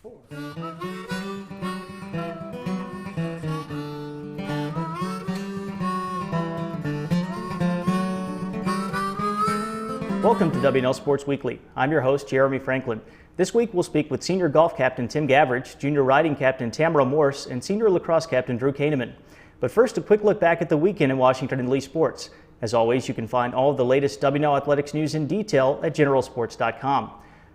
4. Welcome to WNL Sports Weekly. I'm your host, Jeremy Franklin. This week we'll speak with senior golf captain Tim Gavrich, junior riding captain Tamara Morse, and senior lacrosse captain Koeneman. But first, a quick look back at the weekend in Washington and Lee sports. As always, you can find all of the latest WNL athletics news in detail at generalsports.com.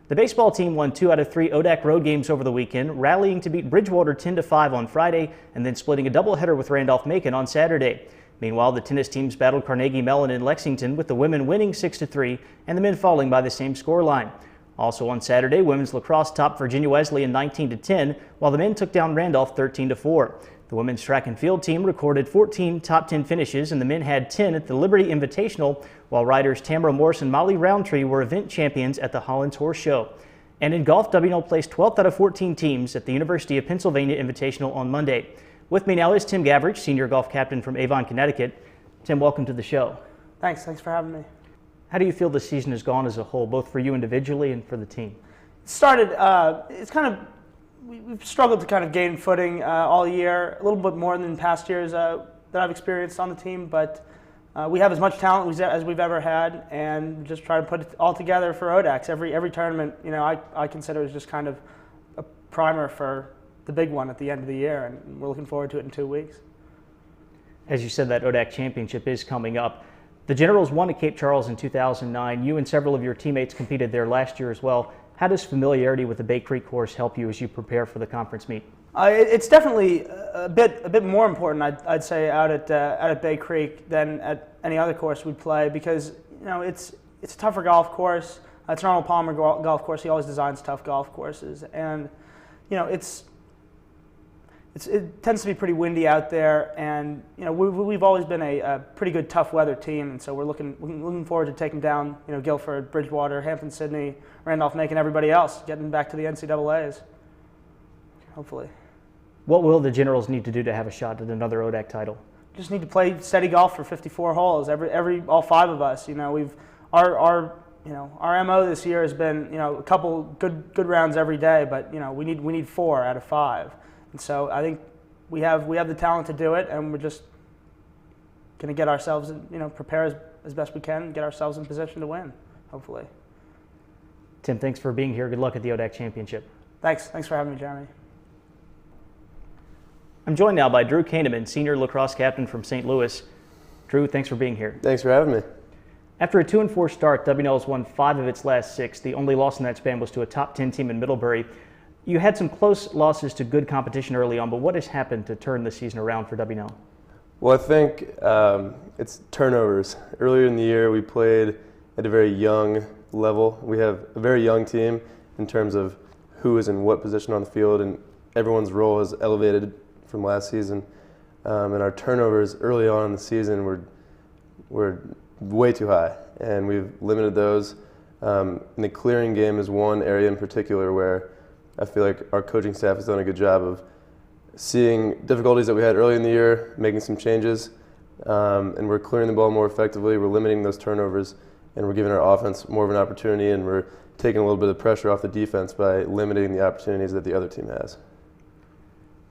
The baseball team won 2 out of 3 ODAC road games over the weekend, rallying to beat Bridgewater 10-5 on Friday and then splitting a doubleheader with Randolph-Macon on Saturday. Meanwhile, the tennis teams battled Carnegie Mellon in Lexington, with the women winning 6-3 and the men falling by the same scoreline. Also on Saturday, women's lacrosse topped Virginia Wesleyan 19-10, while the men took down Randolph 13-4. The women's track and field team recorded 14 top 10 finishes, and the men had 10 at the Liberty Invitational, while riders Tamara Morse and Molly Roundtree were event champions at the Hollands Horse Show. And in golf, WNL placed 12th out of 14 teams at the University of Pennsylvania Invitational on Monday. With me now is Tim Gavrich, senior golf captain from Avon, Connecticut. Tim, welcome to the show. Thanks for having me. How do you feel the season has gone as a whole, both for you individually and for the team? It started, we've struggled to kind of gain footing all year, a little bit more than past years that I've experienced on the team, but we have as much talent as we've ever had, and just try to put it all together for ODACs. Every tournament, I consider is just kind of a primer for the big one at the end of the year, and we're looking forward to it in 2 weeks. As you said, that ODAC championship is coming up. The Generals won at Cape Charles in 2009. You and several of your teammates competed there last year as well. How does familiarity with the Bay Creek course help you as you prepare for the conference meet? It's definitely a bit more important, I'd say, out at Bay Creek than at any other course we play, because it's a tougher golf course. It's an Arnold Palmer golf course. He always designs tough golf courses, and it tends to be pretty windy out there, and we've always been a pretty good tough weather team, and so we're looking forward to taking down Guilford, Bridgewater, Hampton-Sydney, Randolph-Macon, everybody else, getting back to the NCAAs, hopefully. What will the Generals need to do to have a shot at another ODAC title? Just need to play steady golf for 54 holes. All 5 of us. Our MO this year has been a couple good rounds every day, but we need 4 out of 5. And so I think we have the talent to do it, and we're just going to get ourselves, prepare as best we can, get ourselves in position to win, hopefully. Tim, thanks for being here. Good luck at the ODAC Championship. Thanks for having me, Jeremy. I'm joined now by Koeneman, senior lacrosse captain from St. Louis. Drew, thanks for being here. Thanks for having me. After a 2-4 start, WNL has won 5 of its last 6. The only loss in that span was to a top 10 team in Middlebury. You had some close losses to good competition early on, but what has happened to turn the season around for WNL? Well, I think it's turnovers. Earlier in the year, we played at a very young level. We have a very young team in terms of who is in what position on the field, and everyone's role has elevated from last season. And our turnovers early on in the season were way too high, and we've limited those. And the clearing game is one area in particular where I feel like our coaching staff has done a good job of seeing difficulties that we had early in the year, making some changes, and we're clearing the ball more effectively. We're limiting those turnovers, and we're giving our offense more of an opportunity, and we're taking a little bit of pressure off the defense by limiting the opportunities that the other team has.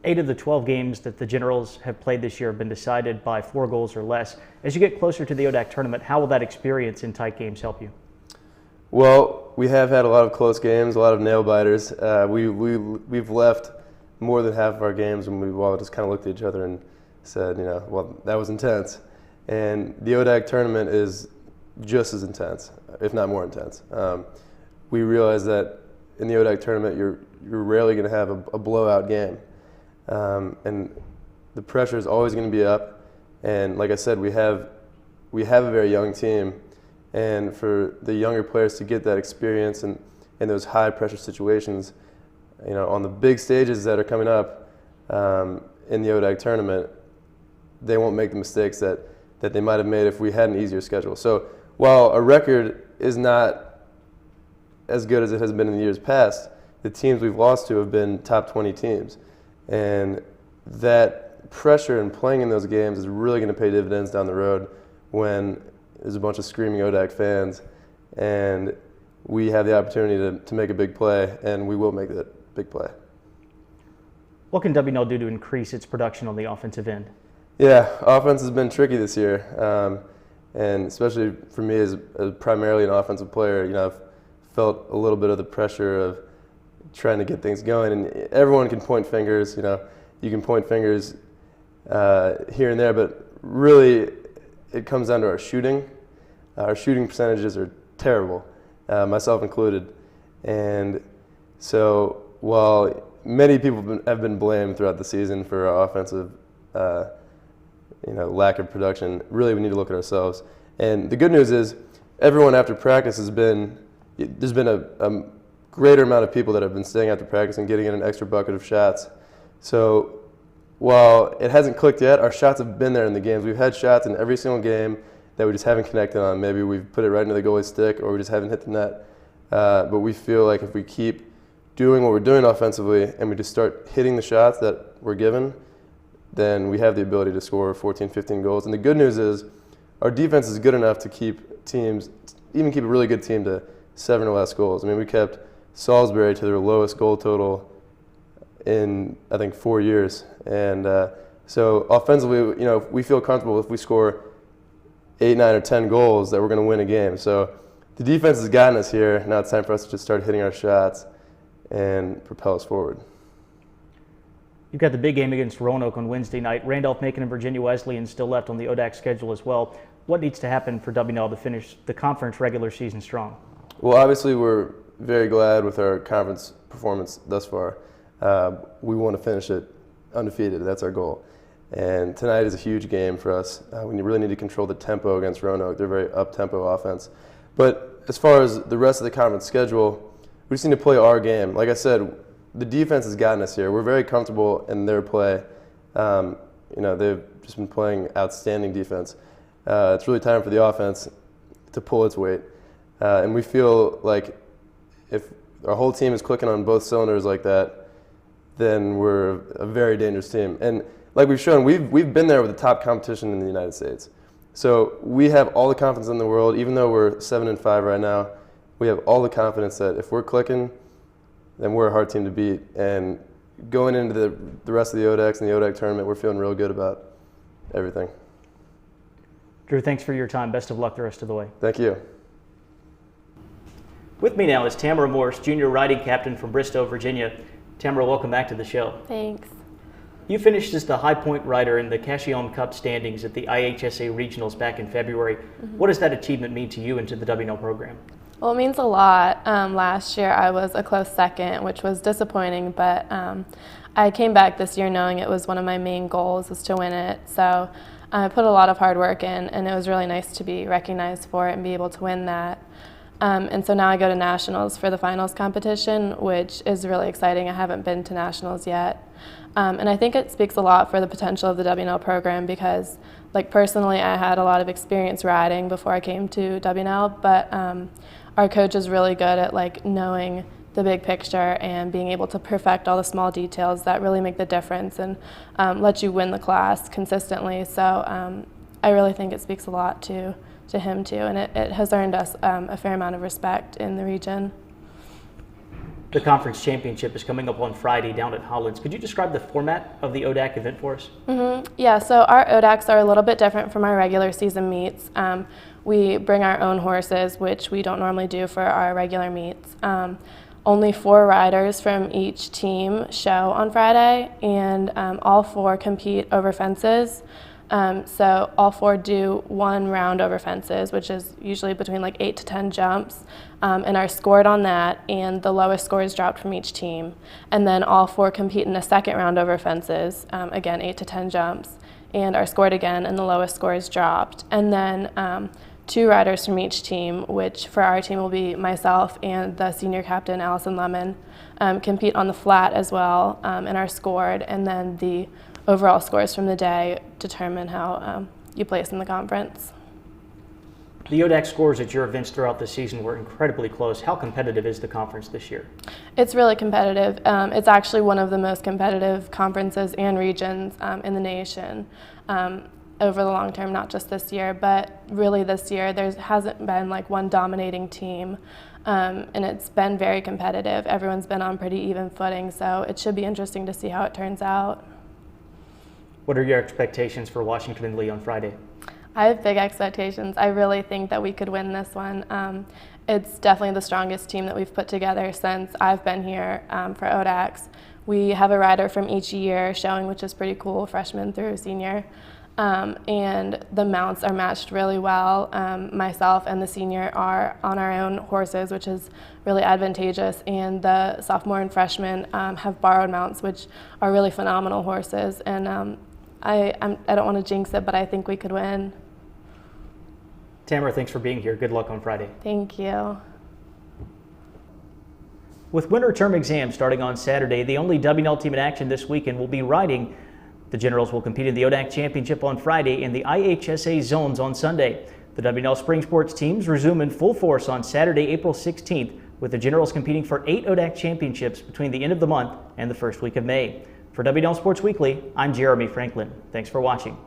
8 of the 12 games that the Generals have played this year have been decided by 4 goals or less. As you get closer to the ODAC tournament, how will that experience in tight games help you? Well, we have had a lot of close games, a lot of nail biters. We've left more than half of our games when we've all just kind of looked at each other and said, well, that was intense. And the ODAC tournament is just as intense, if not more intense. We realize that in the ODAC tournament, you're rarely going to have a blowout game. And the pressure is always going to be up. And like I said, we have a very young team. And for the younger players to get that experience in those high pressure situations, on the big stages that are coming up in the ODAC tournament, they won't make the mistakes that they might have made if we had an easier schedule. So while a record is not as good as it has been in the years past, the teams we've lost to have been top 20 teams. And that pressure and playing in those games is really going to pay dividends down the road when there's a bunch of screaming ODAC fans and we have the opportunity to make a big play, and we will make it. big play. What can WNL do to increase its production on the offensive end? Yeah, offense has been tricky this year, and especially for me as primarily an offensive player, I've felt a little bit of the pressure of trying to get things going. And everyone can point fingers, you can point fingers here and there, but really it comes down to our shooting. Our shooting percentages are terrible, myself included. And so while many people have been blamed throughout the season for our offensive lack of production, really we need to look at ourselves. And the good news is everyone after practice there's been a greater amount of people that have been staying after practice and getting in an extra bucket of shots. So while it hasn't clicked yet, our shots have been there in the games. We've had shots in every single game that we just haven't connected on. Maybe we've put it right into the goalie's stick or we just haven't hit the net. But we feel like if we keep doing what we're doing offensively and we just start hitting the shots that we're given, then we have the ability to score 14, 15 goals. And the good news is our defense is good enough to keep teams, even keep a really good team to 7 or less goals. I mean, we kept Salisbury to their lowest goal total in, I think, 4 years. And so offensively, we feel comfortable if we score 8, 9, or 10 goals that we're going to win a game. So the defense has gotten us here. Now it's time for us to just start hitting our shots and propel us forward. You've got the big game against Roanoke on Wednesday night. Randolph-Macon and Virginia Wesleyan still left on the ODAC schedule as well. What needs to happen for WNL to finish the conference regular season strong? Well, obviously we're very glad with our conference performance thus far. We want to finish it undefeated. That's our goal. And tonight is a huge game for us. We really need to control the tempo against Roanoke. They're a very up-tempo offense. But as far as the rest of the conference schedule, we just need to play our game. Like I said, the defense has gotten us here. We're very comfortable in their play. They've just been playing outstanding defense. It's really time for the offense to pull its weight. And we feel like if our whole team is clicking on both cylinders like that, then we're a very dangerous team. And like we've shown, we've been there with the top competition in the United States. So we have all the confidence in the world. Even though we're 7-5 right now, we have all the confidence that if we're clicking, then we're a hard team to beat. And going into the rest of the ODACs and the ODAC tournament, we're feeling real good about everything. Drew, thanks for your time. Best of luck the rest of the way. Thank you. With me now is Tamara Morse, junior riding captain from Bristow, Virginia. Tamara, welcome back to the show. Thanks. You finished as the high point rider in the Cashillon Cup standings at the IHSA Regionals back in February. Mm-hmm. What does that achievement mean to you and to the WNL program? Well, it means a lot. Last year I was a close second, which was disappointing, but I came back this year knowing it was one of my main goals was to win it. So I put a lot of hard work in, and it was really nice to be recognized for it and be able to win that. And so now I go to nationals for the finals competition, which is really exciting. I haven't been to nationals yet. And I think it speaks a lot for the potential of the WNL program because, like, personally, I had a lot of experience riding before I came to WNL, but our coach is really good at, like, knowing the big picture and being able to perfect all the small details that really make the difference and let you win the class consistently. So I really think it speaks a lot to him too, and it has earned us a fair amount of respect in the region. The conference championship is coming up on Friday down at Hollins. Could you describe the format of the ODAC event for us? Mm-hmm. Yeah, so our ODACs are a little bit different from our regular season meets. We bring our own horses, which we don't normally do for our regular meets. Only 4 riders from each team show on Friday, and all 4 compete over fences. So all 4 do 1 round over fences, which is usually between like 8 to 10 jumps, and are scored on that, and the lowest score is dropped from each team. And then all 4 compete in a second round over fences, again 8 to 10 jumps, and are scored again, and the lowest score is dropped. And then 2 riders from each team, which for our team will be myself and the senior captain, Allison Lemon, compete on the flat as well, and are scored, and then the overall scores from the day determine how you place in the conference. The ODAC scores at your events throughout the season were incredibly close. How competitive is the conference this year? It's really competitive. It's actually one of the most competitive conferences and regions in the nation over the long term, not just this year, but really this year there hasn't been like one dominating team. and it's been very competitive. Everyone's been on pretty even footing, so it should be interesting to see how it turns out. What are your expectations for Washington and Lee on Friday? I have big expectations. I really think that we could win this one. It's definitely the strongest team that we've put together since I've been here for ODACs. We have a rider from each year showing, which is pretty cool, freshman through senior. And the mounts are matched really well. Myself and the senior are on our own horses, which is really advantageous, and the sophomore and freshman have borrowed mounts, which are really phenomenal horses. And I don't want to jinx it, but I think we could win. Tamara, thanks for being here. Good luck on Friday. Thank you. With winter term exams starting on Saturday, the only WNL team in action this weekend will be riding. The Generals will compete in the ODAC Championship on Friday and the IHSA Zones on Sunday. The WNL Spring Sports teams resume in full force on Saturday, April 16th, with the Generals competing for 8 ODAC championships between the end of the month and the first week of May. For WNL Sports Weekly, I'm Jeremy Franklin. Thanks for watching.